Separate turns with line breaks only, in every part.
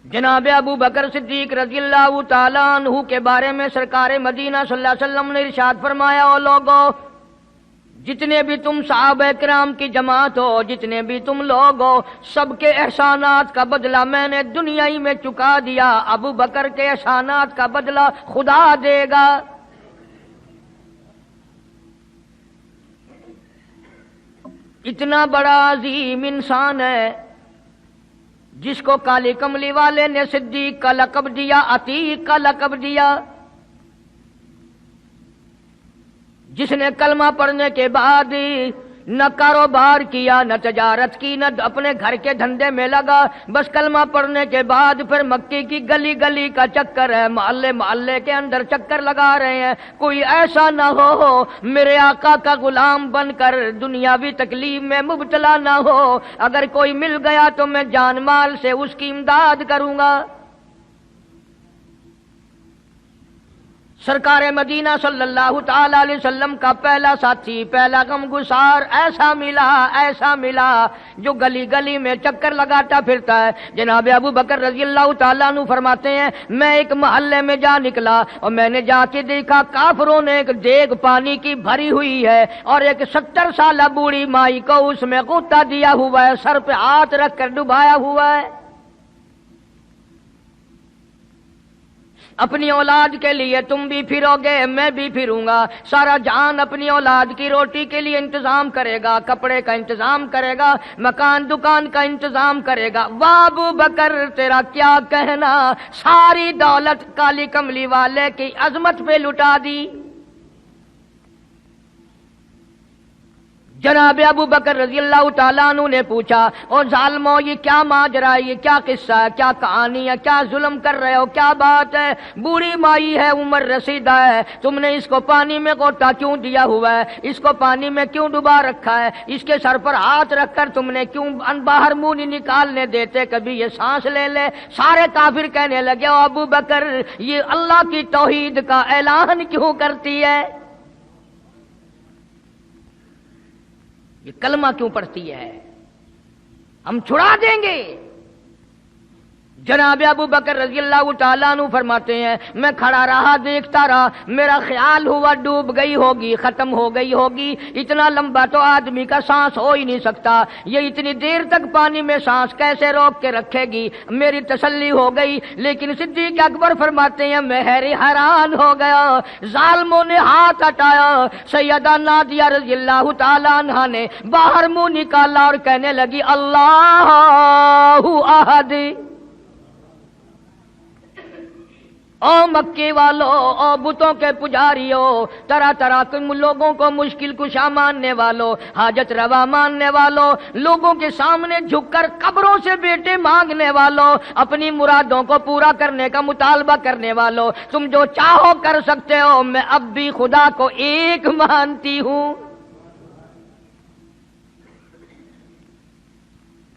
جناب ابو بکر صدیق رضی اللہ تعالیٰ عنہ کے بارے میں سرکار مدینہ صلی اللہ علیہ وسلم نے ارشاد فرمایا، او لوگو، جتنے بھی تم صحابہ کرام کی جماعت ہو، جتنے بھی تم لوگ ہو، سب کے احسانات کا بدلہ میں نے دنیا ہی میں چکا دیا، ابو بکر کے احسانات کا بدلہ خدا دے گا۔ اتنا بڑا عظیم انسان ہے جس کو کالی کملی والے نے صدیق کا لقب دیا، عتیق کا لقب دیا، جس نے کلمہ پڑھنے کے بعد نہ کاروبار کیا، نہ تجارت کی، نہ اپنے گھر کے دھندے میں لگا، بس کلمہ پڑھنے کے بعد پھر مکی کی گلی گلی کا چکر ہے، محلے محلے کے اندر چکر لگا رہے ہیں۔ کوئی ایسا نہ ہو میرے آقا کا غلام بن کر دنیاوی تکلیف میں مبتلا نہ ہو، اگر کوئی مل گیا تو میں جان مال سے اس کی امداد کروں گا۔ سرکار مدینہ صلی اللہ تعالی علیہ وسلم کا پہلا ساتھی، پہلا غمگسار ایسا ملا جو گلی گلی میں چکر لگاتا پھرتا ہے۔ جناب ابو بکر رضی اللہ تعالیٰ عنہ فرماتے ہیں، میں ایک محلے میں جا نکلا اور میں نے جا کے دیکھا کافروں نے ایک دیگ پانی کی بھری ہوئی ہے اور ایک 70 سالہ بوڑھی مائی کو اس میں غوطہ دیا ہوا ہے، سر پہ ہاتھ رکھ کر ڈبایا ہوا ہے۔ اپنی اولاد کے لیے تم بھی پھرو گے، میں بھی پھروں گا۔ سارا جہان اپنی اولاد کی روٹی کے لیے انتظام کرے گا، کپڑے کا انتظام کرے گا، مکان دکان کا انتظام کرے گا۔ واہ ابو بکر تیرا کیا کہنا، ساری دولت کالی کملی والے کی عظمت پہ لٹا دی۔ جناب ابو بکر رضی اللہ تعالیٰ عنہ نے پوچھا، او ظالمو، یہ کیا ماجرا ہے، یہ کیا قصہ ہے، کیا کہانی ہے، کیا ظلم کر رہے ہو، کیا بات ہے؟ بوڑھی مائی ہے، عمر رسیدہ ہے، تم نے اس کو پانی میں غوطہ کیوں دیا ہوا ہے، اس کو پانی میں کیوں ڈبا رکھا ہے، اس کے سر پر ہاتھ رکھ کر تم نے کیوں باہر منہ نہیں نکالنے دیتے، کبھی یہ سانس لے لے۔ سارے کافر کہنے لگے، او ابو بکر، یہ اللہ کی توحید کا اعلان کیوں کرتی ہے، یہ کلمہ کیوں پڑھتی ہے، ہم چھڑا دیں گے۔ جناب ابو بکر رضی اللہ تعالیٰ عنہ فرماتے ہیں، میں کھڑا رہا، دیکھتا رہا، میرا خیال ہوا ڈوب گئی ہوگی، ختم ہو گئی ہوگی، اتنا لمبا تو آدمی کا سانس ہو ہی نہیں سکتا، یہ اتنی دیر تک پانی میں سانس کیسے روک کے رکھے گی، میری تسلی ہو گئی۔ لیکن صدیق اکبر فرماتے ہیں، میں حیران ہو گیا، ظالموں نے ہاتھ ہٹایا، سیدہ نادیہ رضی اللہ تعالیٰ عنہا نے باہر منہ نکالا اور کہنے لگی، اللہ احد۔ او مکے والو، او بتوں کے پجاریو، طرح طرح کے لوگوں کو مشکل کشا ماننے والو، حاجت روا ماننے والو، لوگوں کے سامنے جھک کر قبروں سے بیٹے مانگنے والو، اپنی مرادوں کو پورا کرنے کا مطالبہ کرنے والو، تم جو چاہو کر سکتے ہو، میں اب بھی خدا کو ایک مانتی ہوں۔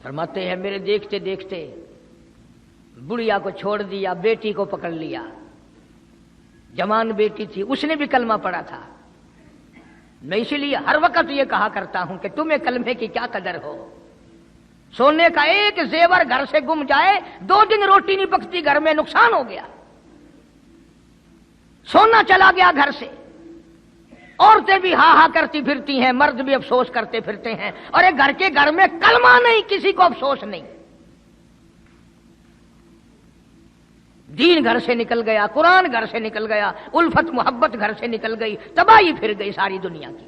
فرماتے ہیں، میرے دیکھتے دیکھتے بڑھیا کو چھوڑ دیا، بیٹی کو پکڑ لیا، جوان بیٹی تھی، اس نے بھی کلمہ پڑھا تھا۔ میں اسی لیے ہر وقت یہ کہا کرتا ہوں کہ تمہیں کلمے کی کیا قدر ہو۔ سونے کا ایک زیور گھر سے گم جائے، 2 دن روٹی نہیں پکتی، گھر میں نقصان ہو گیا، سونا چلا گیا گھر سے۔ عورتیں بھی ہاں ہاں کرتی پھرتی ہیں، مرد بھی افسوس کرتے پھرتے ہیں، اور ایک گھر میں کلمہ نہیں، کسی کو افسوس نہیں۔ دین گھر سے نکل گیا، قرآن گھر سے نکل گیا، الفت محبت گھر سے نکل گئی، تباہی پھر گئی ساری دنیا کی۔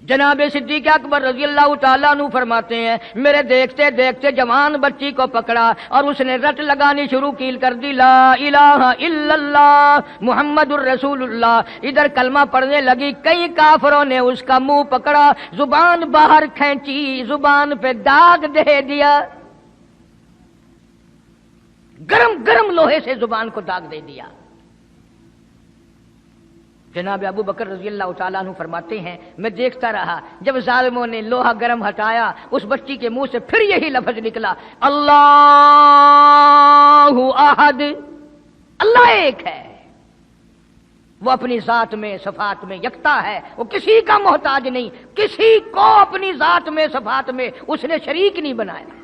جناب صدیق اکبر رضی اللہ تعالیٰ عنہ فرماتے ہیں، میرے دیکھتے دیکھتے جوان بچی کو پکڑا اور اس نے رٹ لگانی شروع کر دی، لا الہ الا اللہ محمد الرسول اللہ۔ ادھر کلمہ پڑھنے لگی، کئی کافروں نے اس کا منہ پکڑا، زبان باہر کھینچی، زبان پہ داغ دے دیا، گرم گرم لوہے سے زبان کو داغ دے دیا۔ جناب ابو بکر رضی اللہ تعالیٰ عنہ فرماتے ہیں، میں دیکھتا رہا، جب ظالموں نے لوہا گرم ہٹایا، اس بچی کے منہ سے پھر یہی لفظ نکلا، اللہ احد، اللہ ایک ہے، وہ اپنی ذات میں صفات میں یکتا ہے، وہ کسی کا محتاج نہیں، کسی کو اپنی ذات میں صفات میں اس نے شریک نہیں بنایا۔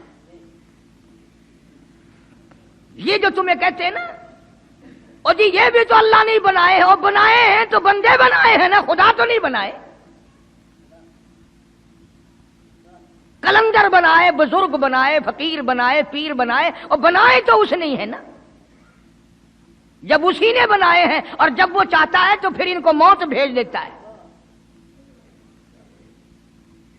یہ جو تمہیں کہتے ہیں نا اور جی یہ بھی تو اللہ نہیں بنائے اور بنائے ہیں تو بندے بنائے ہیں نا، خدا تو نہیں بنائے. کلندر بنائے، بزرگ بنائے، فقیر بنائے، پیر بنائے، اور بنائے تو اس نے ہے نا. جب اسی نے بنائے ہیں اور جب وہ چاہتا ہے تو پھر ان کو موت بھیج دیتا ہے.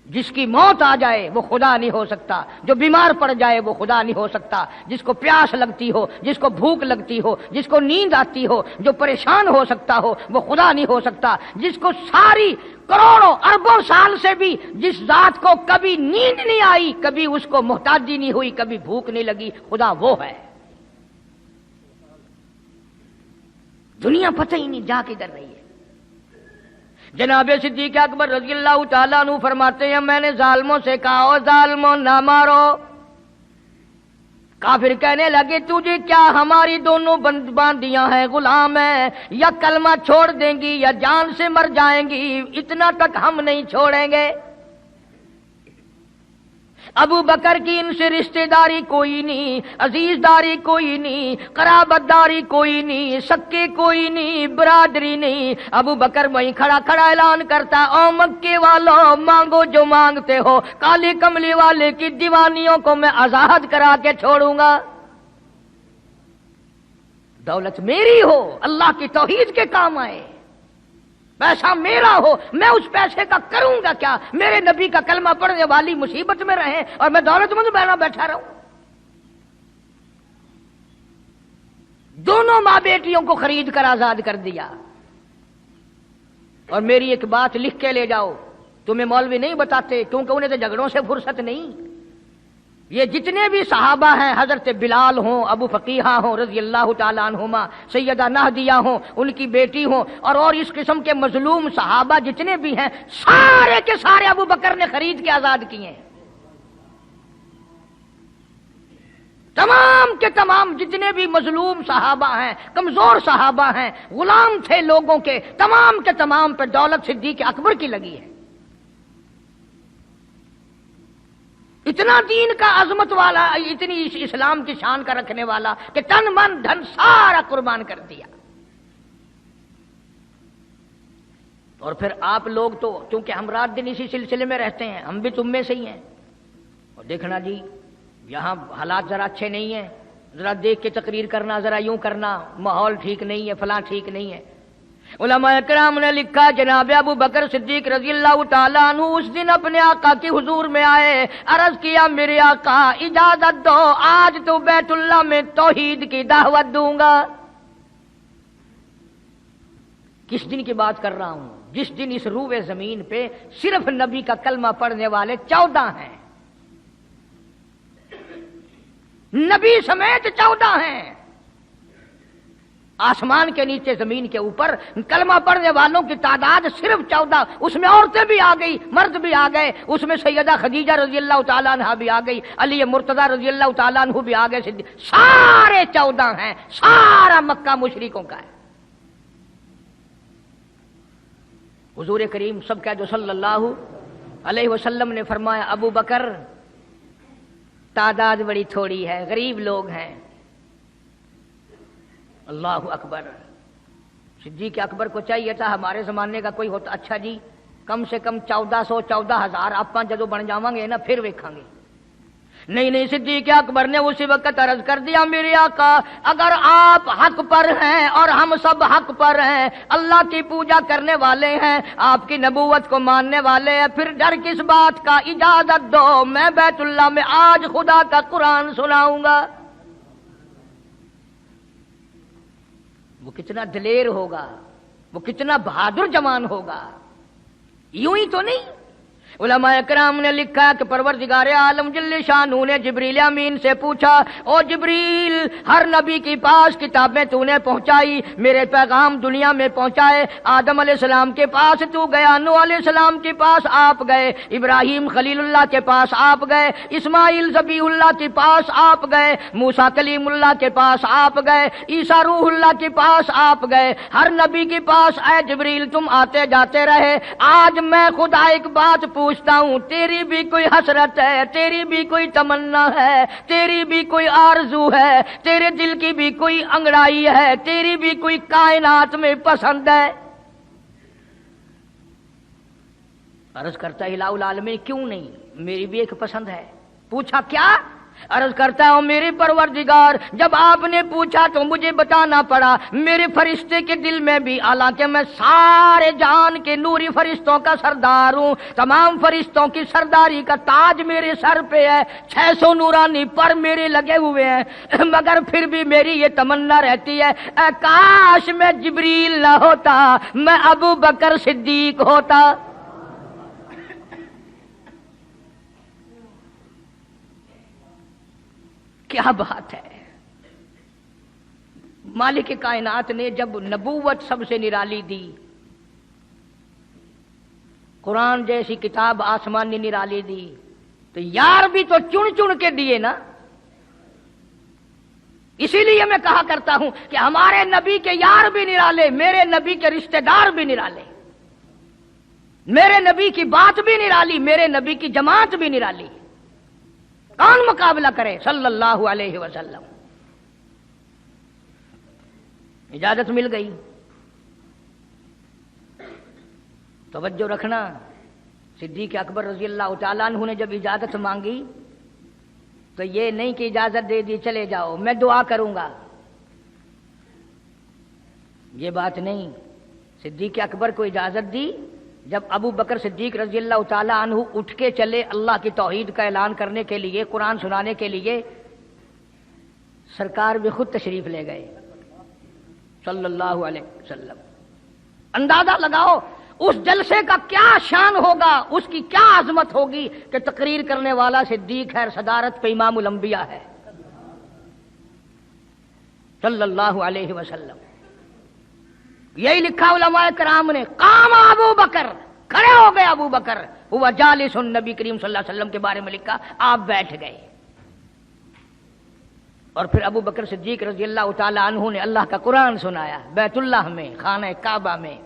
جس کی موت آ جائے وہ خدا نہیں ہو سکتا، جو بیمار پڑ جائے وہ خدا نہیں ہو سکتا، جس کو پیاس لگتی ہو، جس کو بھوک لگتی ہو، جس کو نیند آتی ہو، جو پریشان ہو سکتا ہو وہ خدا نہیں ہو سکتا. جس کو ساری کروڑوں اربوں سال سے بھی جس ذات کو کبھی نیند نہیں آئی، کبھی اس کو محتاجی نہیں ہوئی، کبھی بھوک نہیں لگی، خدا وہ ہے. دنیا پتہ ہی نہیں جا کدھر رہی ہے. جناب صدیق اکبر رضی اللہ تعالیٰ عنہ فرماتے ہیں میں نے ظالموں سے کہا او ظالموں نہ مارو. کافر کہنے لگے تجھے کیا ہماری دونوں باندیاں ہیں، غلام ہیں، یا کلمہ چھوڑ دیں گی یا جان سے مر جائیں گی، اتنا تک ہم نہیں چھوڑیں گے. ابو بکر کی ان سے رشتہ داری کوئی نہیں، عزیز داری کوئی نہیں، قرابت داری کوئی نہیں، سکے کوئی نہیں، برادری نہیں. ابو بکر وہیں کھڑا کھڑا اعلان کرتا او مکے والوں مانگو جو مانگتے ہو، کالی کملی والے کی دیوانیوں کو میں آزاد کرا کے چھوڑوں گا. دولت میری ہو، اللہ کی توحید کے کام آئے، پیسہ میرا ہو، میں اس پیسے کا کروں گا کیا؟ میرے نبی کا کلمہ پڑھنے والی مصیبت میں رہے اور میں دولت مند بہنا بیٹھا رہوں. دونوں ماں بیٹیوں کو خرید کر آزاد کر دیا. اور میری ایک بات لکھ کے لے جاؤ، تمہیں مولوی نہیں بتاتے کیونکہ انہیں تو جھگڑوں سے فرصت نہیں. یہ جتنے بھی صحابہ ہیں، حضرت بلال ہوں، ابو فقیہہ ہوں رضی اللہ تعالیٰ عنہما، سیدہ نہدیہ ہوں، ان کی بیٹی ہوں، اور اس قسم کے مظلوم صحابہ جتنے بھی ہیں، سارے کے سارے ابو بکر نے خرید کے آزاد کیے ہیں. تمام کے تمام جتنے بھی مظلوم صحابہ ہیں، کمزور صحابہ ہیں، غلام تھے لوگوں کے، تمام کے تمام پہ دولت صدیق اکبر کی لگی ہے. اتنا دین کا عظمت والا، اتنی اسلام کی شان کا رکھنے والا کہ تن من دھن سارا قربان کر دیا. اور پھر آپ لوگ تو چونکہ ہم رات دن اسی سلسلے میں رہتے ہیں، ہم بھی تم میں سے ہی ہیں. اور دیکھنا جی یہاں حالات ذرا اچھے نہیں ہیں، ذرا دیکھ کے تقریر کرنا، ذرا یوں کرنا، ماحول ٹھیک نہیں ہے، فلاں ٹھیک نہیں ہے. علماء کرام نے لکھا جناب ابو بکر صدیق رضی اللہ تعالیٰ عنہ اس دن اپنے آقا کی حضور میں آئے، عرض کیا میرے آقا اجازت دو، آج تو بیت اللہ میں توحید کی دعوت دوں گا. کس دن کی بات کر رہا ہوں؟ جس دن اس روئے زمین پہ صرف نبی کا کلمہ پڑھنے والے 14 ہیں، نبی سمیت 14 ہیں. آسمان کے نیچے زمین کے اوپر کلمہ پڑھنے والوں کی تعداد صرف 14، اس میں عورتیں بھی آ گئی، مرد بھی آ گئے، اس میں سیدہ خدیجہ رضی اللہ تعالیٰ عنہ بھی آ گئی، علی مرتضیٰ رضی اللہ تعالیٰ عنہ بھی آ گئے، سارے 14 ہیں. سارا مکہ مشرکوں کا ہے. حضور کریم سب کہہ دو صلی اللہ علیہ وسلم نے فرمایا ابو بکر تعداد بڑی تھوڑی ہے، غریب لوگ ہیں. اللہ اکبر. صدیق اکبر کو چاہیے تھا ہمارے زمانے کا کوئی ہوتا اچھا جی کم سے کم 1400 14,000 آپ جدو بن جاواں گے نا پھر ویکھاں گے. نہیں صدیق اکبر نے اسی وقت عرض کر دیا میرے آقا اگر آپ حق پر ہیں اور ہم سب حق پر ہیں، اللہ کی پوجا کرنے والے ہیں، آپ کی نبوت کو ماننے والے ہیں، پھر ڈر کس بات کا؟ اجازت دو میں بیت اللہ میں آج خدا کا قرآن سناؤں گا. وہ کتنا دلیر ہوگا، وہ کتنا بہادر جوان ہوگا. یوں ہی تو نہیں. علماء کرام نے لکھا کہ پروردگار عالم جل شانہ نے جبریل امین سے پوچھا او جبریل ہر نبی کے پاس کتابیں تو نے پہنچائی، میرے پیغام دنیا میں پہنچائے. آدم علیہ السلام کے پاس تو گیا، نوح علیہ السلام کے پاس آپ گئے، ابراہیم خلیل اللہ کے پاس آپ گئے، اسماعیل ذبیح اللہ کے پاس آپ گئے، موسیٰ کلیم اللہ کے پاس آپ گئے، عیسیٰ روح اللہ کے پاس آپ گئے. ہر نبی کے پاس اے جبریل تم آتے جاتے رہے. آج میں خدا ایک بات پوچھتا ہوں تیری بھی کوئی حسرت ہے، تیری بھی کوئی تمنا ہے، تیری بھی کوئی آرزو ہے، تیرے دل کی بھی کوئی انگڑائی ہے، تیری بھی کوئی کائنات میں پسند ہے؟ عرض کرتا ہے الہ العالمین کیوں نہیں، میری بھی ایک پسند ہے۔ پوچھا کیا؟ عرض کرتا ہوں میرے پروردگار جب آپ نے پوچھا تو مجھے بتانا پڑا، میرے فرشتے کے دل میں بھی، حالانکہ میں سارے جہان کے نوری فرشتوں کا سردار ہوں، تمام فرشتوں کی سرداری کا تاج میرے سر پہ ہے، 600 نورانی پر میرے لگے ہوئے ہیں، مگر پھر بھی میری یہ تمنا رہتی ہے اے کاش میں جبریل نہ ہوتا، میں ابو بکر صدیق ہوتا۔ کیا بات ہے! مالک کائنات نے جب نبوت سب سے نرالی دی، قرآن جیسی کتاب آسمان نے نرالی دی، تو یار بھی تو چن چن کے دیے نا۔ اسی لیے میں کہا کرتا ہوں کہ ہمارے نبی کے یار بھی نرالے، میرے نبی کے رشتہ دار بھی نرالے، میرے نبی کی بات بھی نرالی، میرے نبی کی جماعت بھی نرالی۔ کون مقابلہ کرے صلی اللہ علیہ وسلم؟ اجازت مل گئی۔ توجہ رکھنا، صدیق اکبر رضی اللہ تعالیٰ عنہ نے جب اجازت مانگی تو یہ نہیں کہ اجازت دے دی چلے جاؤ میں دعا کروں گا، یہ بات نہیں۔ صدیق اکبر کو اجازت دی، جب ابو بکر صدیق رضی اللہ تعالیٰ عنہ اٹھ کے چلے اللہ کی توحید کا اعلان کرنے کے لیے، قرآن سنانے کے لیے، سرکار بھی خود تشریف لے گئے صلی اللہ علیہ وسلم۔ اندازہ لگاؤ اس جلسے کا کیا شان ہوگا، اس کی کیا عظمت ہوگی کہ تقریر کرنے والا صدیق ہے، صدارت پہ امام الانبیاء ہے صلی اللہ علیہ وسلم۔ یہی لکھا علماء کرام نے، قام ابو بکر، کھڑے ہو گئے ابو بکر، ہوا جالس، نبی کریم صلی اللہ علیہ وسلم کے بارے میں لکھا آپ بیٹھ گئے۔ اور پھر ابو بکر صدیق رضی اللہ تعالی عنہ نے اللہ کا قرآن سنایا بیت اللہ میں، خانہ کعبہ میں۔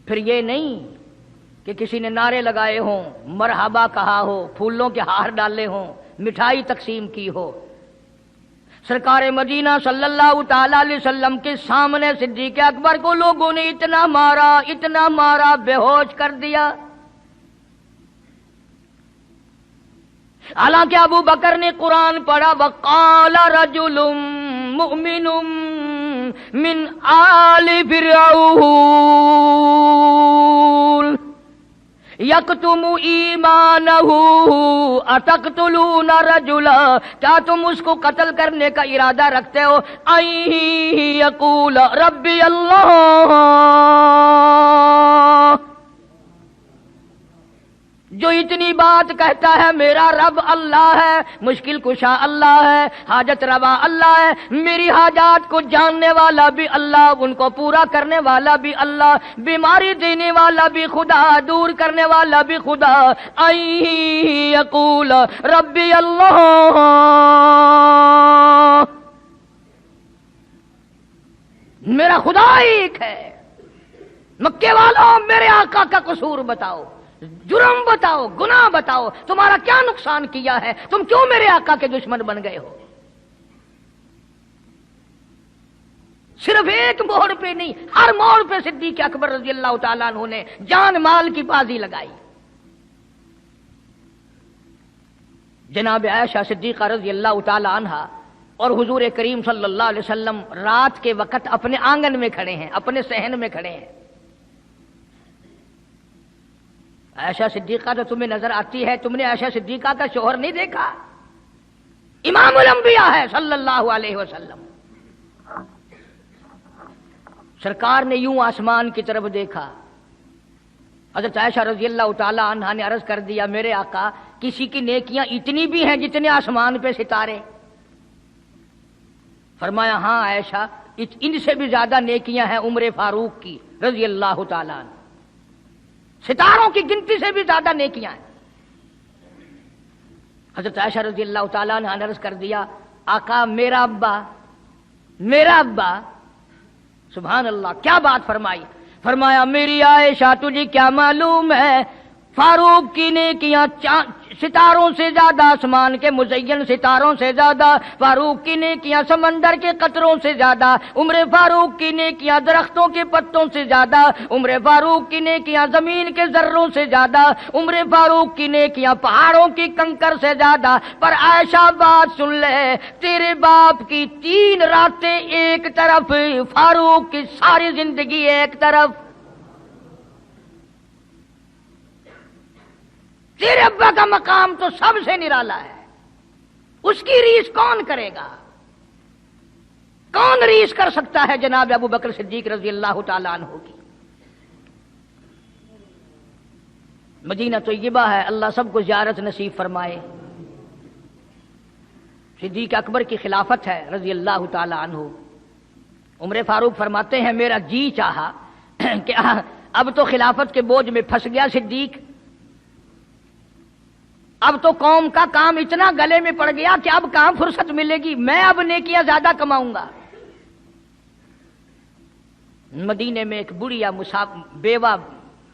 پھر یہ نہیں کہ کسی نے نعرے لگائے ہوں، مرحبا کہا ہو، پھولوں کے ہار ڈالے ہوں، مٹھائی تقسیم کی ہو۔ سرکار مدینہ صلی اللہ تعالی علیہ وسلم کے سامنے صدیق اکبر کو لوگوں نے اتنا مارا، بے ہوش کر دیا۔ حالانکہ ابو بکر نے قرآن پڑھا، وقال رجل مؤمن من آل فرعون یکتم ایمانہ اتقتلون رجلا، کیا تم اس کو قتل کرنے کا ارادہ رکھتے ہو؟ ان یقول ربی اللہ، جو اتنی بات کہتا ہے میرا رب اللہ ہے، مشکل کشا اللہ ہے، حاجت روا اللہ ہے، میری حاجات کو جاننے والا بھی اللہ، ان کو پورا کرنے والا بھی اللہ، بیماری دینے والا بھی خدا، دور کرنے والا بھی خدا۔ ان یقول ربی اللہ، میرا خدا ایک ہے۔ مکے والوں میرے آقا کا قصور بتاؤ، جرم بتاؤ، گناہ بتاؤ، تمہارا کیا نقصان کیا ہے، تم کیوں میرے آقا کے دشمن بن گئے ہو؟ صرف ایک موڑ پہ نہیں، ہر موڑ پہ صدیق اکبر رضی اللہ تعالیٰ عنہ نے جان مال کی بازی لگائی۔ جناب عائشہ صدیقہ رضی اللہ تعالیٰ عنہا اور حضور کریم صلی اللہ علیہ وسلم رات کے وقت اپنے آنگن میں کھڑے ہیں، اپنے صحن میں کھڑے ہیں۔ عائشہ صدیقہ تو تمہیں نظر آتی ہے، تم نے عائشہ صدیقہ کا شوہر نہیں دیکھا؟ امام الانبیاء ہے صلی اللہ علیہ وسلم۔ سرکار نے یوں آسمان کی طرف دیکھا، حضرت عائشہ رضی اللہ تعالی عنہا نے عرض کر دیا میرے آقا کسی کی نیکیاں اتنی بھی ہیں جتنے آسمان پہ ستارے؟ فرمایا ہاں عائشہ، ان سے بھی زیادہ نیکیاں ہیں عمر فاروق کی رضی اللہ تعالی عنہ، ستاروں کی گنتی سے بھی زیادہ نیکیاں ہیں۔ حضرت عائشہ رضی اللہ تعالیٰ عنہ نے عرض کر دیا آقا میرا ابا، سبحان اللہ کیا بات فرمائی، فرمایا میری عائشہ تجھے کیا معلوم ہے فاروق کی نیکیاں ستاروں سے زیادہ، آسمان کے مزین ستاروں سے زیادہ فاروق کی نیکیاں سمندر کے قطروں سے زیادہ، عمر فاروق کی نیکیاں درختوں کے پتوں سے زیادہ، عمر فاروق کی نیکیاں زمین کے ذروں سے زیادہ، عمر فاروق کی نیکیاں پہاڑوں کی کنکر سے زیادہ۔ پر عائشہ بات سن لے، تیرے باپ کی 3 راتیں ایک طرف، فاروق کی ساری زندگی ایک طرف۔ تیرے ابا کا مقام تو سب سے نرالا ہے، اس کی ریس کون کرے گا؟ کون ریس کر سکتا ہے جناب ابو بکر صدیق رضی اللہ تعالیٰ عنہ کی؟ مدینہ طیبہ ہے، اللہ سب کو زیارت نصیب فرمائے۔ صدیق اکبر کی خلافت ہے رضی اللہ تعالیٰ عنہ۔ عمر فاروق فرماتے ہیں میرا جی چاہا کہ اب تو خلافت کے بوجھ میں پھنس گیا صدیق، اب تو قوم کا کام اتنا گلے میں پڑ گیا کہ اب کہاں فرصت ملے گی، میں اب نیکیاں زیادہ کماؤں گا۔ مدینے میں ایک بڑھیا بیوہ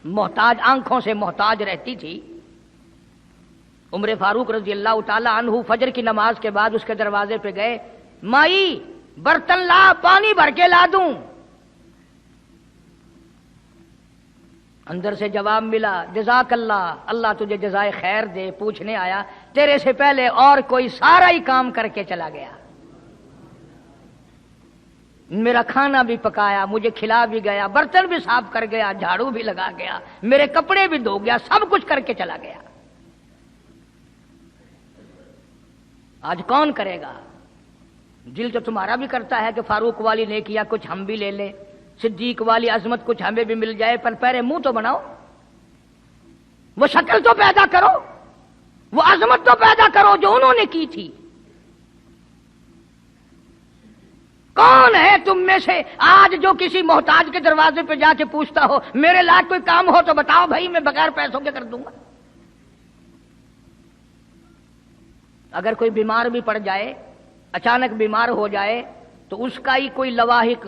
محتاج، آنکھوں سے محتاج رہتی تھی۔ عمر فاروق رضی اللہ تعالی عنہ فجر کی نماز کے بعد اس کے دروازے پہ گئے، مائی برتن لا، پانی بھر کے لا دوں؟ اندر سے جواب ملا، جزاک اللہ، اللہ تجھے جزائے خیر دے۔ پوچھنے آیا تیرے سے پہلے اور کوئی سارا ہی کام کر کے چلا گیا، میرا کھانا بھی پکایا، مجھے کھلا بھی گیا، برتن بھی صاف کر گیا، جھاڑو بھی لگا گیا، میرے کپڑے بھی دھو گیا، سب کچھ کر کے چلا گیا۔ آج کون کرے گا؟ دل تو تمہارا بھی کرتا ہے کہ فاروق والی نے کیا، کچھ ہم بھی لے لیں، صدیق والی عظمت کچھ ہمیں بھی مل جائے، پر پہلے منہ تو بناؤ، وہ شکل تو پیدا کرو، وہ عظمت تو پیدا کرو جو انہوں نے کی تھی۔ کون ہے تم میں سے آج جو کسی محتاج کے دروازے پہ جا کے پوچھتا ہو میرے لائق کوئی کام ہو تو بتاؤ بھائی، میں بغیر پیسوں کے کر دوں گا؟ اگر کوئی بیمار بھی پڑ جائے، اچانک بیمار ہو جائے، تو اس کا ہی کوئی لواحق،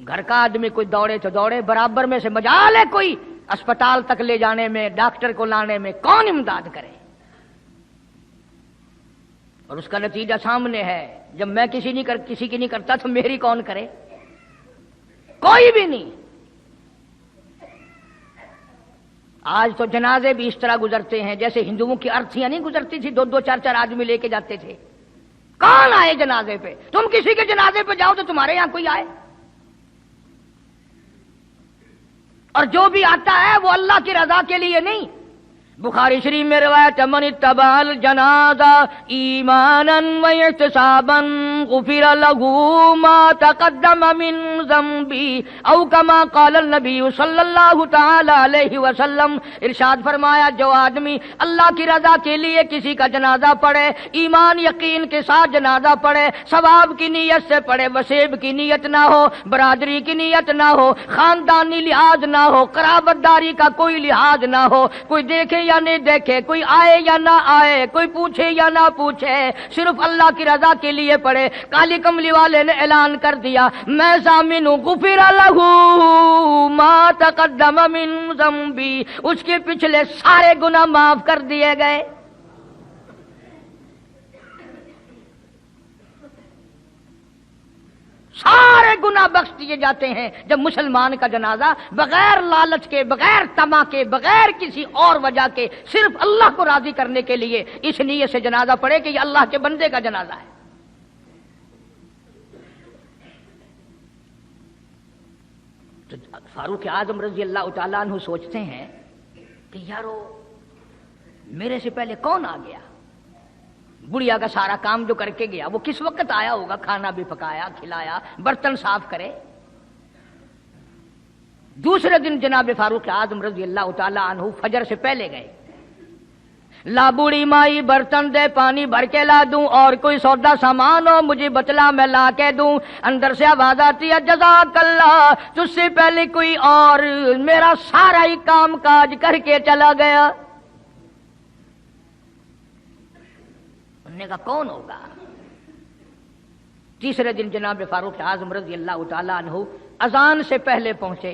گھر کا آدمی کوئی دوڑے تو دوڑے، برابر میں سے مجال ہے کوئی اسپتال تک لے جانے میں، ڈاکٹر کو لانے میں، کون امداد کرے؟ اور اس کا نتیجہ سامنے ہے، جب میں کسی کی نہیں کرتا تو میری کون کرے؟ کوئی بھی نہیں۔ آج تو جنازے بھی اس طرح گزرتے ہیں جیسے ہندوؤں کی ارتھیاں نہیں گزرتی تھی، 2 4 آدمی لے کے جاتے تھے۔ کون آئے جنازے پہ؟ تم کسی کے جنازے پہ جاؤ تو تمہارے یہاں کوئی آئے؟ اور جو بھی آتا ہے وہ اللہ کی رضا کے لیے نہیں۔ بخاری شریف میں روایت، من اتبع الجنازہ ایمانا واحتسابا غفر له ما تقدم من ذنبی او کما قال النبی صلی اللہ تعالی علیہ وسلم۔ ارشاد فرمایا جو آدمی اللہ کی رضا کے لیے کسی کا جنازہ پڑھے، ایمان یقین کے ساتھ جنازہ پڑھے، ثواب کی نیت سے پڑھے، وسیب کی نیت نہ ہو، برادری کی نیت نہ ہو، خاندانی لحاظ نہ ہو، قرابت داری کا کوئی لحاظ نہ ہو، کوئی دیکھے یا نہیں دیکھے، کوئی آئے یا نہ آئے، کوئی پوچھے یا نہ پوچھے، صرف اللہ کی رضا کے لیے پڑھے۔ کالی کملی والے نے اعلان کر دیا، میں ضامن ہوں، غفر لہ ما تقدم من ذنبی، اس کے پچھلے سارے گناہ معاف کر دیے گئے۔ سارے گناہ بخش دیے جاتے ہیں جب مسلمان کا جنازہ بغیر لالچ کے، بغیر طمع کے، بغیر کسی اور وجہ کے، صرف اللہ کو راضی کرنے کے لیے اس نیت سے جنازہ پڑھے کہ یہ اللہ کے بندے کا جنازہ ہے۔ تو فاروق اعظم رضی اللہ تعالیٰ عنہ سوچتے ہیں کہ یارو میرے سے پہلے کون آ گیا؟ بڑھیا کا سارا کام جو کر کے گیا وہ کس وقت آیا ہوگا؟ کھانا بھی پکایا، کھلایا، برتن صاف کرے۔ دوسرے دن جناب فاروق اعظم رضی اللہ تعالی عنہ فجر سے پہلے گئے، لا بوڑھی مائی برتن دے، پانی بھر کے لا دوں، اور کوئی سودا سامان ہو مجھے بتلا میں لا کے دوں۔ اندر سے آواز آتی ہے، جزاک اللہ، تجھ سے پہلے کوئی اور میرا سارا ہی کام کاج کر کے چلا گیا۔ نے کہا کون ہوگا؟ تیسرے دن جناب فاروق اعظم رضی اللہ تعالیٰ عنہ اذان سے پہلے پہنچے،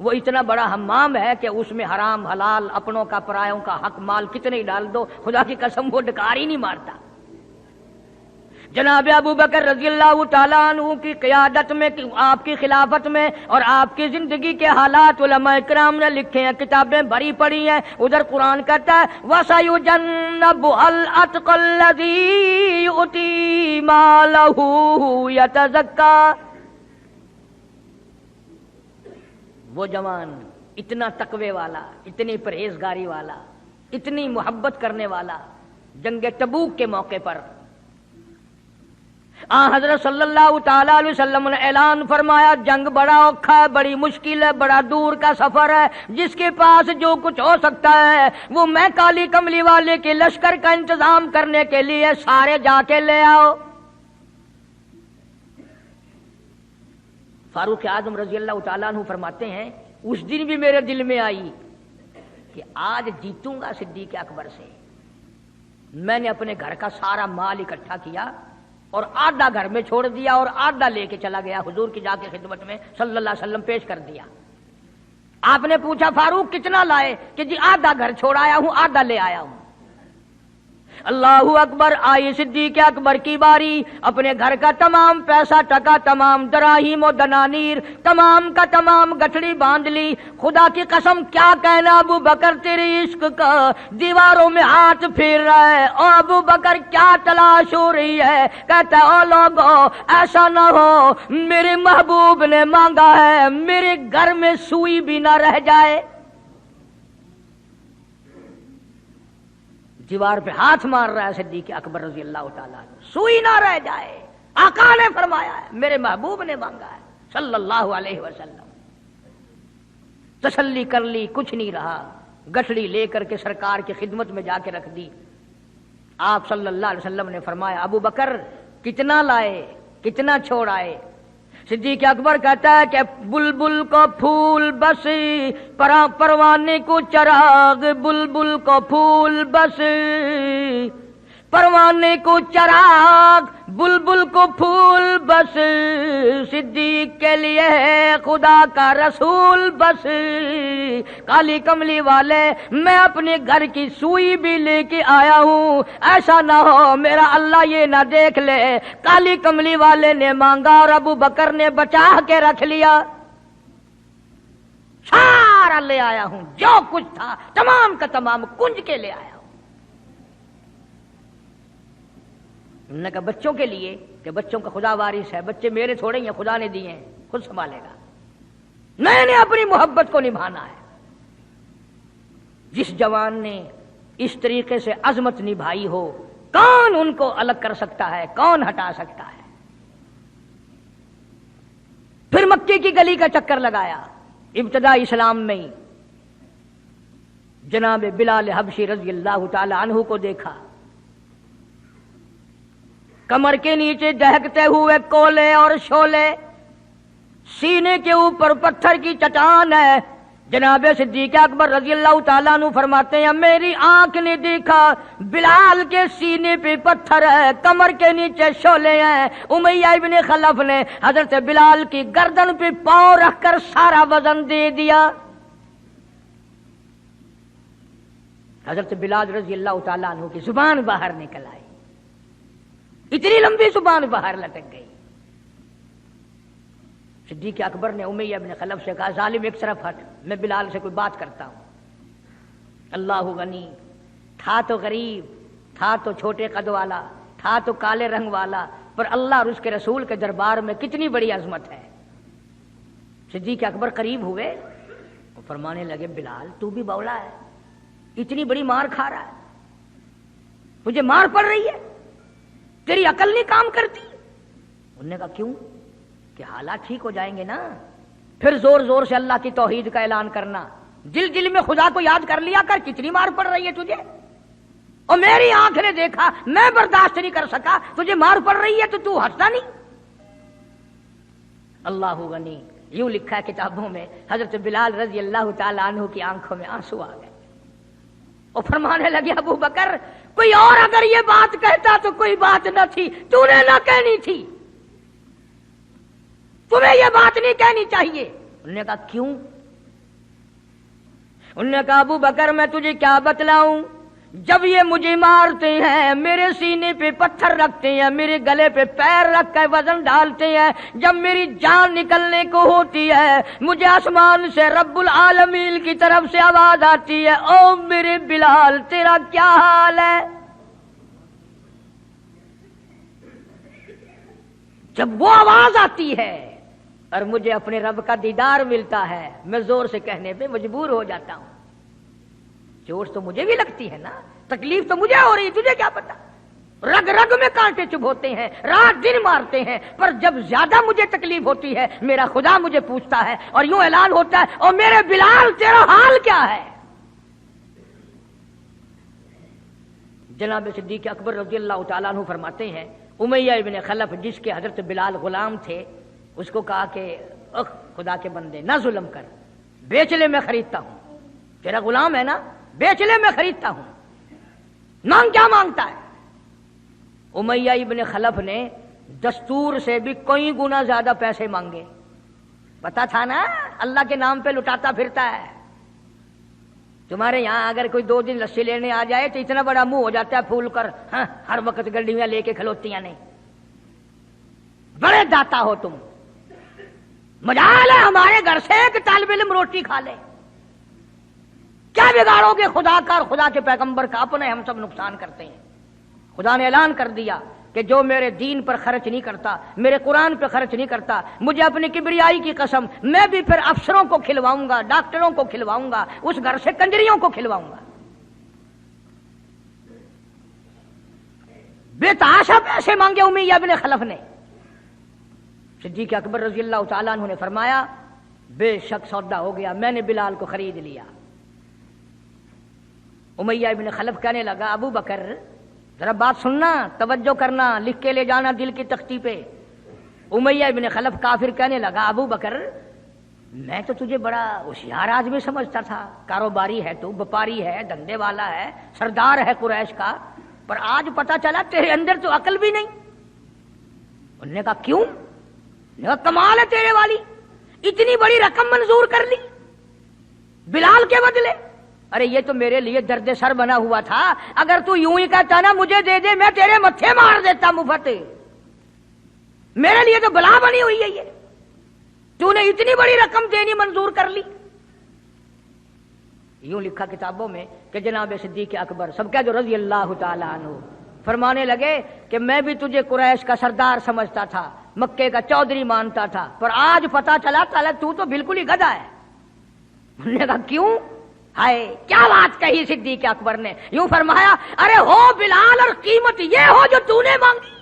وہ اتنا بڑا حمام ہے کہ اس میں حرام حلال اپنوں کا پرایوں کا حق مال کتنے ہی ڈال دو، خدا کی قسم وہ ڈکار ہی نہیں مارتا۔ جناب ابو بکر رضی اللہ تعالیٰ عنہ کی قیادت میں، آپ کی خلافت میں اور آپ کی زندگی کے حالات علماء کرام نے لکھے ہیں، کتابیں بھری پڑی ہیں۔ ادھر قرآن کہتا ہے وَسَيُجَنَّبُهَا الْأَتْقَى الَّذِي يُؤْتِي مَالَهُ يَتَزَكَّى۔ وہ جوان اتنا تقوی والا، اتنی پرہیزگاری والا، اتنی محبت کرنے والا، جنگ تبوک کے موقع پر حضرت صلی اللہ تعالی علیہ وسلم نے اعلان فرمایا جنگ بڑا اوکھا ہے، بڑی مشکل ہے، بڑا دور کا سفر ہے، جس کے پاس جو کچھ ہو سکتا ہے وہ میں کالی کملی والے کے لشکر کا انتظام کرنے کے لیے سارے جا کے لے آؤ۔ فاروق اعظم رضی اللہ تعالیٰ عنہ فرماتے ہیں اس دن بھی میرے دل میں آئی کہ آج جیتوں گا صدیق اکبر سے۔ میں نے اپنے گھر کا سارا مال اکٹھا کیا اور آدھا گھر میں چھوڑ دیا اور آدھا لے کے چلا گیا حضور کی جا کے خدمت میں صلی اللہ علیہ وسلم پیش کر دیا۔ آپ نے پوچھا فاروق کتنا لائے؟ کہ جی آدھا گھر چھوڑ آیا ہوں، آدھا لے آیا ہوں۔ اللہ اکبر، آئی صدیق اکبر کی باری، اپنے گھر کا تمام پیسہ ٹکا، تمام دراہیم و دنانیر تمام کا تمام گٹھڑی باندھ لی۔ خدا کی قسم کیا کہنا ابو بکر تیری عشق کا دیواروں میں ہاتھ پھیر رہا ہے۔ او ابو بکر کیا تلاش ہو رہی ہے؟ کہتا ہے او لوگو ایسا نہ ہو میرے محبوب نے مانگا ہے میرے گھر میں سوئی بھی نہ رہ جائے۔ دیوار پہ ہاتھ مار رہا ہے صدیق اکبر رضی اللہ تعالیٰ عنہ، سوئی نہ رہ جائے۔ آقا نے فرمایا ہے، میرے محبوب نے مانگا ہے صلی اللہ علیہ وسلم۔ تسلی کر لی، کچھ نہیں رہا، گٹھڑی لے کر کے سرکار کی خدمت میں جا کے رکھ دی۔ آپ صلی اللہ علیہ وسلم نے فرمایا ابو بکر کتنا لائے، کتنا چھوڑ آئے؟ صدیق اکبر کہتا ہے کہ بلبل کو پھول بس پروانے کو چراغ، بلبل کو پھول بس پروانے کو چراغ، بلبل کو پھول بس صدیق کے لیے ہے خدا کا رسول بس۔ کالی کملی والے میں اپنے گھر کی سوئی بھی لے کے آیا ہوں، ایسا نہ ہو میرا اللہ یہ نہ دیکھ لے کالی کملی والے نے مانگا اور ابو بکر نے بچا کے رکھ لیا۔ سارا لے آیا ہوں، جو کچھ تھا تمام کا تمام کنج کے لے آیا ہوں۔ انہوں نے کہا بچوں کے لیے کہ بچوں کا خدا وارث ہے، بچے میرے تھوڑے ہی ہیں، خدا نے دیے ہیں، خود سنبھالے گا۔ میں نے اپنی محبت کو نبھانا ہے۔ جس جوان نے اس طریقے سے عظمت نبھائی ہو کون ان کو الگ کر سکتا ہے، کون ہٹا سکتا ہے؟ پھر مکے کی گلی کا چکر لگایا، ابتدا اسلام میں ہی جناب بلال حبشی رضی اللہ تعالی عنہ کو دیکھا، کمر کے نیچے دہکتے ہوئے کولے اور شولے، سینے کے اوپر پتھر کی چٹان ہے۔ جناب صدیق اکبر رضی اللہ تعالیٰ عنہ فرماتے ہیں میری آنکھ نے دیکھا بلال کے سینے پہ پتھر ہے، کمر کے نیچے شولے ہیں۔ امیہ ابن خلف نے حضرت بلال کی گردن پہ پاؤں رکھ کر سارا وزن دے دیا۔ حضرت بلال رضی اللہ تعالیٰ عنہ کی زبان باہر نکل آئی، اتنی لمبی زبان باہر لٹک گئی۔ صدیق اکبر نے امیہ ابن خلف سے کہا ظالم ایک طرف ہٹ، میں بلال سے کوئی بات کرتا ہوں۔ اللہ غنی، تھا تو غریب، تھا تو چھوٹے قد والا، تھا تو کالے رنگ والا، پر اللہ اور اس کے رسول کے دربار میں کتنی بڑی عظمت ہے۔ صدیق اکبر قریب ہوئے، وہ فرمانے لگے بلال تو بھی بولا ہے، اتنی بڑی مار کھا رہا ہے، تجھے مار پڑ رہی ہے، تیری عقل نہیں کام کرتی؟ انہوں نے کہا کیوں؟ کہ حالات ٹھیک ہو جائیں گے نا، پھر زور زور سے اللہ کی توحید کا اعلان کرنا، دل دل میں خدا کو یاد کر لیا کر، کتنی مار پڑ رہی ہے تجھے، اور میری آنکھ نے دیکھا میں برداشت نہیں کر سکا، تجھے مار پڑ رہی ہے تو ہنستا نہیں؟ اللہ غنی، یوں لکھا ہے کتابوں میں حضرت بلال رضی اللہ تعالی عنہ کی آنکھوں میں آنسو آ گئے، اور فرمانے لگے ابو بکر کوئی اور اگر یہ بات کہتا تو کوئی بات نہ تھی، تو نے نہ کہنی تھی، تمہیں یہ بات نہیں کہنی چاہیے۔ انہوں نے کہا کیوں؟ انہوں نے کہا ابو بکر میں تجھے کیا بتلاؤں، جب یہ مجھے مارتے ہیں میرے سینے پہ پتھر رکھتے ہیں، میرے گلے پہ پیر رکھ کر وزن ڈالتے ہیں، جب میری جان نکلنے کو ہوتی ہے مجھے آسمان سے رب العالمین کی طرف سے آواز آتی ہے، او میرے بلال تیرا کیا حال ہے؟ جب وہ آواز آتی ہے اور مجھے اپنے رب کا دیدار ملتا ہے میں زور سے کہنے پہ مجبور ہو جاتا ہوں۔ چوٹ تو مجھے بھی لگتی ہے نا، تکلیف تو مجھے ہو رہی، تجھے کیا پتا؟ رگ رگ میں کانٹے چبھوتے ہیں، رات دن مارتے ہیں، پر جب زیادہ مجھے تکلیف ہوتی ہے میرا خدا مجھے پوچھتا ہے اور یوں اعلان ہوتا ہے، اور میرے بلال تیرا حال کیا ہے؟ جناب صدیق اکبر رضی اللہ تعالیٰ عنہ فرماتے ہیں امیہ ابن خلف جس کے حضرت بلال غلام تھے اس کو کہا کہ خدا کے بندے نہ ظلم کر، بیچ لے میں خریدتا ہوں، تیرا غلام ہے نا بیچ لے میں خریدتا ہوں، مانگ کیا مانگتا ہے؟ امیہ ابن خلف نے دستور سے بھی کوئی گنا زیادہ پیسے مانگے، پتا تھا نا اللہ کے نام پہ لٹاتا پھرتا ہے۔ تمہارے یہاں اگر کوئی 2 دن لسی لینے آ جائے تو اتنا بڑا منہ ہو جاتا ہے پھول کر، ہاں ہر وقت گڈیاں لے کے کھلوتیاں نہیں، بڑے داتا ہو تم، مجال ہے ہمارے گھر سے ایک طالب علم روٹی کھا لے، کیا بگاڑو گے خدا کا اور خدا کے پیغمبر کا؟ اپنے ہم سب نقصان کرتے ہیں۔ خدا نے اعلان کر دیا کہ جو میرے دین پر خرچ نہیں کرتا، میرے قرآن پہ خرچ نہیں کرتا، مجھے اپنی کبریائی کی قسم میں بھی پھر افسروں کو کھلواؤں گا، ڈاکٹروں کو کھلواؤں گا، اس گھر سے کنجریوں کو کھلواؤں گا۔ بے تحاشا پیسے مانگے امیہ ابن خلف نے۔ صدیق اکبر رضی اللہ تعالیٰ عنہ نے فرمایا بے شک سودا ہو گیا، میں نے بلال کو خرید لیا۔ امیہ ابن خلف کہنے لگا ابو بکر ذرا بات سننا، توجہ کرنا، لکھ کے لے جانا دل کی تختی پہ۔ امیہ ابن خلف کافر کہنے لگا ابو بکر میں تو تجھے بڑا ہوشیار آدمی سمجھتا تھا، کاروباری ہے تو، وپاری ہے، دھندے والا ہے، سردار ہے قریش کا، پر آج پتا چلا تیرے اندر تو عقل بھی نہیں۔ انہوں نے کہا کیوں؟ انہوں نے کہا کمال ہے تیرے والی، اتنی بڑی رقم منظور کر لی بلال کے بدلے۔ ارے یہ تو میرے لیے درد سر بنا ہوا تھا، اگر تو یوں ہی کہتا نا مجھے دے دے میں تیرے متھے مار دیتا مفت، میرے لیے تو بلا بنی ہوئی ہے یہ، تو نے اتنی بڑی رقم دینی منظور کر لی۔ یوں لکھا کتابوں میں کہ جناب صدیق اکبر سب کہہ جو رضی اللہ تعالیٰ عنہ فرمانے لگے کہ میں بھی تجھے قریش کا سردار سمجھتا تھا، مکے کا چودھری مانتا تھا، پر آج پتا چلا تو تو بالکل ہی گدھا ہے۔ انہوں نے کہا کیوں؟ ہائے کیا بات کہی صدیق اکبر نے، یوں فرمایا ارے ہو بلال اور قیمت یہ ہو جو تو نے مانگی،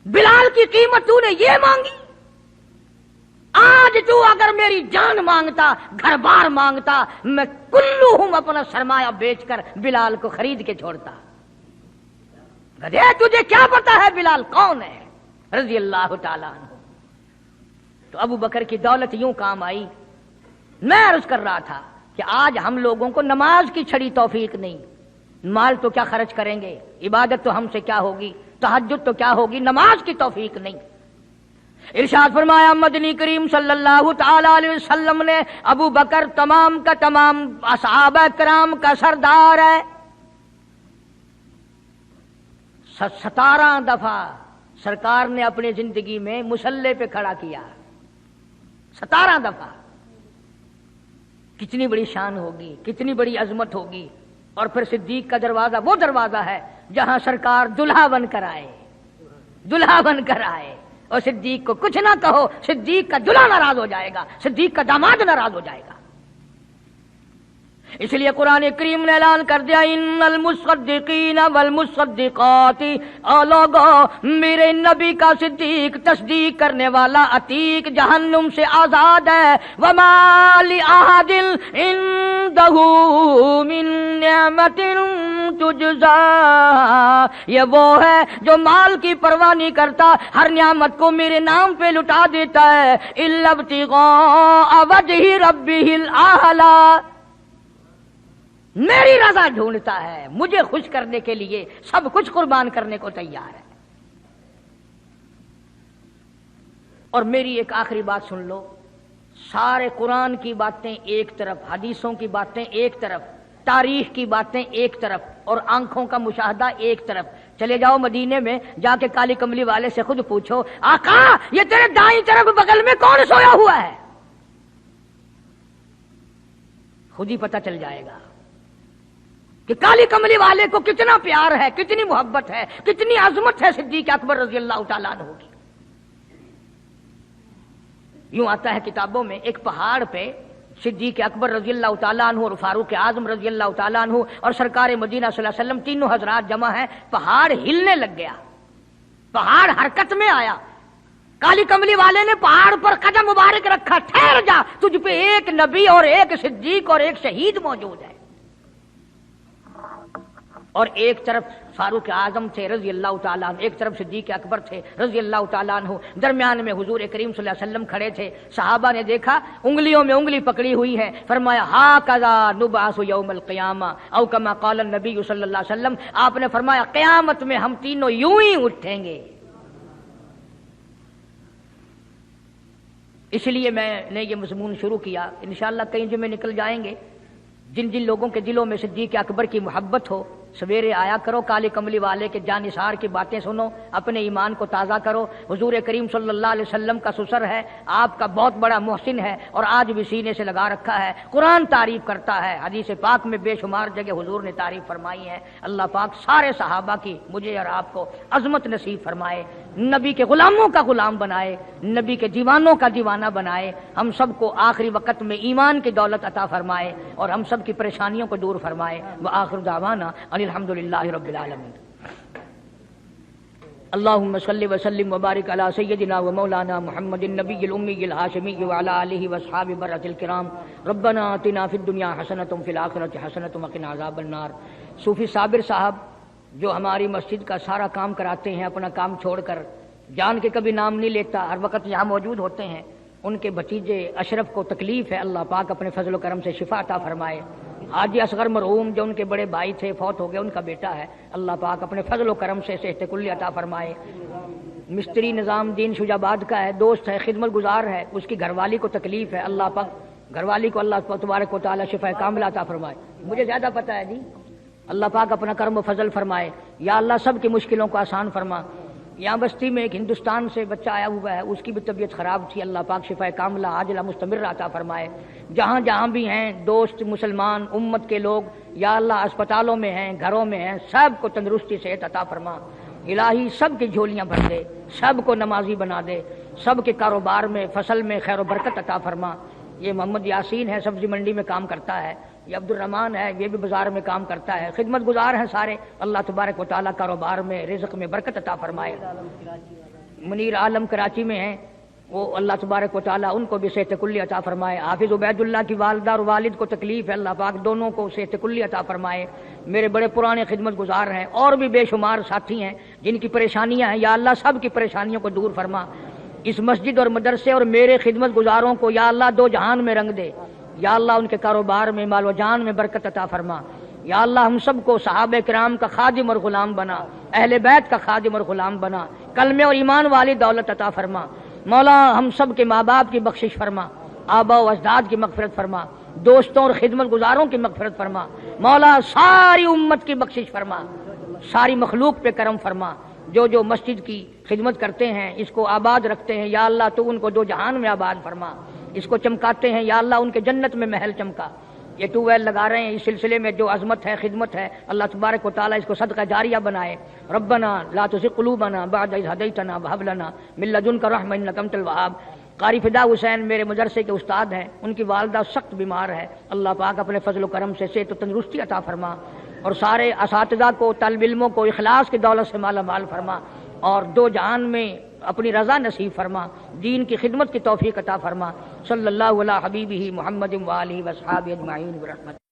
بلال کی قیمت تو نے یہ مانگی، آج تو اگر میری جان مانگتا، گھر بار مانگتا، میں کلہم اپنا سرمایہ بیچ کر بلال کو خرید کے چھوڑتا۔ گدھے تجھے کیا پتا ہے بلال کون ہے رضی اللہ تعالیٰ عنہ۔ تو ابو بکر کی دولت یوں کام آئی۔ میں عرض کر رہا تھا کہ آج ہم لوگوں کو نماز کی چھڑی توفیق نہیں، مال تو کیا خرچ کریں گے، عبادت تو ہم سے کیا ہوگی، تہجد تو کیا ہوگی، نماز کی توفیق نہیں۔ ارشاد فرمایا مدنی کریم صلی اللہ تعالی علیہ وسلم نے ابو بکر تمام کا تمام صحابہ کرام کا سردار ہے۔ 17 دفعہ سرکار نے اپنی زندگی میں مصلی پہ کھڑا کیا، 17 دفعہ۔ کتنی بڑی شان ہوگی، کتنی بڑی عظمت ہوگی۔ اور پھر صدیق کا دروازہ وہ دروازہ ہے جہاں سرکار دلہا بن کر آئے، دلہا بن کر آئے، اور صدیق کو کچھ نہ کہو، صدیق کا دلہا ناراض ہو جائے گا، صدیق کا داماد ناراض ہو جائے گا۔ اس لیے قرآن کریم نے اعلان کر دیا ان المصدقین والمصدقات، او لوگو میرے نبی کا صدیق تصدیق کرنے والا عتیق جہنم سے آزاد ہے۔ وما لأحد عنده من نعمت تجزا، یہ وہ ہے جو مال کی پرواہ نہیں کرتا، ہر نعمت کو میرے نام پہ لٹا دیتا ہے، الا ابتغاء وجہ ربہ الاعلی، میری رضا ڈھونڈتا ہے، مجھے خوش کرنے کے لیے سب کچھ قربان کرنے کو تیار ہے۔ اور میری ایک آخری بات سن لو، سارے قرآن کی باتیں ایک طرف، حدیثوں کی باتیں ایک طرف، تاریخ کی باتیں ایک طرف اور آنکھوں کا مشاہدہ ایک طرف۔ چلے جاؤ مدینے میں، جا کے کالی کملی والے سے خود پوچھو، آقا یہ تیرے دائیں طرف بغل میں کون سویا ہوا ہے؟ خود ہی پتہ چل جائے گا کہ کالی کملی والے کو کتنا پیار ہے، کتنی محبت ہے، کتنی عظمت ہے صدیق اکبر رضی اللہ تعالیٰ عنہ کی۔ یوں آتا ہے کتابوں میں، ایک پہاڑ پہ صدیق اکبر رضی اللہ تعالیٰ عنہ اور فاروق اعظم رضی اللہ تعالیٰ عنہ اور سرکار مدینہ صلی اللہ علیہ وسلم تینوں حضرات جمع ہیں، پہاڑ ہلنے لگ گیا، پہاڑ حرکت میں آیا۔ کالی کملی والے نے پہاڑ پر قدم مبارک رکھا، ٹھہر جا، تجھ پہ ایک نبی اور ایک صدیق اور ایک شہید موجود ہے۔ اور ایک طرف فاروق اعظم تھے رضی اللہ تعالیٰ عنہ، ایک طرف صدیق اکبر تھے رضی اللہ تعالیٰ عنہ، درمیان میں حضور کریم صلی اللہ علیہ وسلم کھڑے تھے۔ صحابہ نے دیکھا انگلیوں میں انگلی پکڑی ہوئی ہے، فرمایا ہاکذا نبعث یوم القیامہ او کما قال النبی صلی اللہ علیہ وسلم، آپ نے فرمایا قیامت میں ہم تینوں یوں ہی اٹھیں گے۔ اس لیے میں نے یہ مضمون شروع کیا، انشاءاللہ کئی جمعے نکل جائیں گے۔ جن جن لوگوں کے دلوں میں صدیق اکبر کی محبت ہو، سویرے آیا کرو، کالے کملی والے کے جانثار کی باتیں سنو، اپنے ایمان کو تازہ کرو۔ حضور کریم صلی اللہ علیہ وسلم کا سسر ہے، آپ کا بہت بڑا محسن ہے اور آج بھی سینے سے لگا رکھا ہے، قرآن تعریف کرتا ہے، حدیث پاک میں بے شمار جگہ حضور نے تعریف فرمائی ہے۔ اللہ پاک سارے صحابہ کی مجھے اور آپ کو عظمت نصیب فرمائے، نبی کے غلاموں کا غلام بنائے، نبی کے دیوانوں کا دیوانہ بنائے، ہم سب کو آخری وقت میں ایمان کی دولت عطا فرمائے اور ہم سب کی پریشانیوں کو دور فرمائے۔ وآخر دعوانا الحمد للہ رب العالمین۔ اللہم صلی وسلم وبارک علی سیدنا و مولانا محمد النبی الامی الہاشمی وعلی آلہ واصحابہ بررۃ الکرام۔ ربنا آتنا فی الدنیا حسنۃ وفی الآخرۃ حسنۃ وقنا عذاب النار۔ صوفی صابر صاحب جو ہماری مسجد کا سارا کام کراتے ہیں، اپنا کام چھوڑ کر، جان کے کبھی نام نہیں لیتا، ہر وقت یہاں موجود ہوتے ہیں، ان کے بھتیجے اشرف کو تکلیف ہے، اللہ پاک اپنے فضل و کرم سے شفا عطا فرمائے۔ حاجی اصغر مرحوم جو ان کے بڑے بھائی تھے، فوت ہو گئے، ان کا بیٹا ہے، اللہ پاک اپنے فضل و کرم سے صحت کلی عطا فرمائے۔ مستری نظام دین شجاع آباد کا ہے، دوست ہے، خدمت گزار ہے، اس کی گھر والی کو تکلیف ہے، اللہ پاک گھر والی کو اللہ تبارک و تعالی شفا کاملہ عطا فرمائے۔ مجھے زیادہ پتہ ہے جی، اللہ پاک اپنا کرم و فضل فرمائے، یا اللہ سب کی مشکلوں کو آسان فرما۔ یہاں بستی میں ایک ہندوستان سے بچہ آیا ہوا ہے، اس کی بھی طبیعت خراب تھی، اللہ پاک شفا کاملہ عاجلہ مستمر عطا فرمائے۔ جہاں جہاں بھی ہیں دوست مسلمان امت کے لوگ، یا اللہ اسپتالوں میں ہیں، گھروں میں ہیں، سب کو تندرستی صحت عطا فرما۔ الہی سب کی جھولیاں بھر دے، سب کو نمازی بنا دے، سب کے کاروبار میں فصل میں خیر و برکت عطا فرما۔ یہ محمد یاسین ہے، سبزی منڈی میں کام کرتا ہے، یہ عبد الرحمان ہے، یہ بھی بازار میں کام کرتا ہے، خدمت گزار ہیں سارے، اللہ تبارک و تعالیٰ کاروبار میں رزق میں برکت عطا فرمائے۔ منیر عالم کراچی میں ہیں، وہ اللہ تبارک و تعالیٰ ان کو بھی صحت کلی عطا فرمائے۔ حافظ عبید اللہ کی والدہ اور والد کو تکلیف ہے، اللہ پاک دونوں کو صحت کلی عطا فرمائے۔ میرے بڑے پرانے خدمت گزار ہیں، اور بھی بے شمار ساتھی ہیں جن کی پریشانیاں ہیں، یا اللہ سب کی پریشانیوں کو دور فرما۔ اس مسجد اور مدرسے اور میرے خدمت گزاروں کو یا اللہ دو جہان میں رنگ دے، یا اللہ ان کے کاروبار میں مال و جان میں برکت عطا فرما۔ یا اللہ ہم سب کو صحابہ کرام کا خادم اور غلام بنا، اہل بیت کا خادم اور غلام بنا، کلمے اور ایمان والی دولت عطا فرما۔ مولا ہم سب کے ماں باپ کی بخشش فرما، آبا و اجداد کی مغفرت فرما، دوستوں اور خدمت گزاروں کی مغفرت فرما۔ مولا ساری امت کی بخشش فرما، ساری مخلوق پہ کرم فرما۔ جو جو مسجد کی خدمت کرتے ہیں، اس کو آباد رکھتے ہیں، یا اللہ تو ان کو دو جہان میں آباد فرما۔ اس کو چمکاتے ہیں، یا اللہ ان کے جنت میں محل چمکا۔ یہ ٹیوب ویل لگا رہے ہیں، اس سلسلے میں جو عظمت ہے، خدمت ہے، اللہ تبارک و تعالیٰ اس کو صدقہ جاریہ بنائے۔ ربنا لا تزغ قلوبنا بعد إذ هديتنا وهب لنا من لدنك رحمة إنك أنت الوهاب۔ قاری فدا حسین میرے مدرسے کے استاد ہیں، ان کی والدہ سخت بیمار ہے، اللہ پاک اپنے فضل و کرم سے صحت و تندرستی عطا فرما، اور سارے اساتذہ کو، طالب علموں کو اخلاص کی دولت سے مالا مال فرما، اور دو جہان میں اپنی رضا نصیب فرما، دین کی خدمت کی توفیق عطا فرما۔ صلی اللہ علی حبیبہ محمد و آلہ و اصحابہ اجمعین برحمتہ۔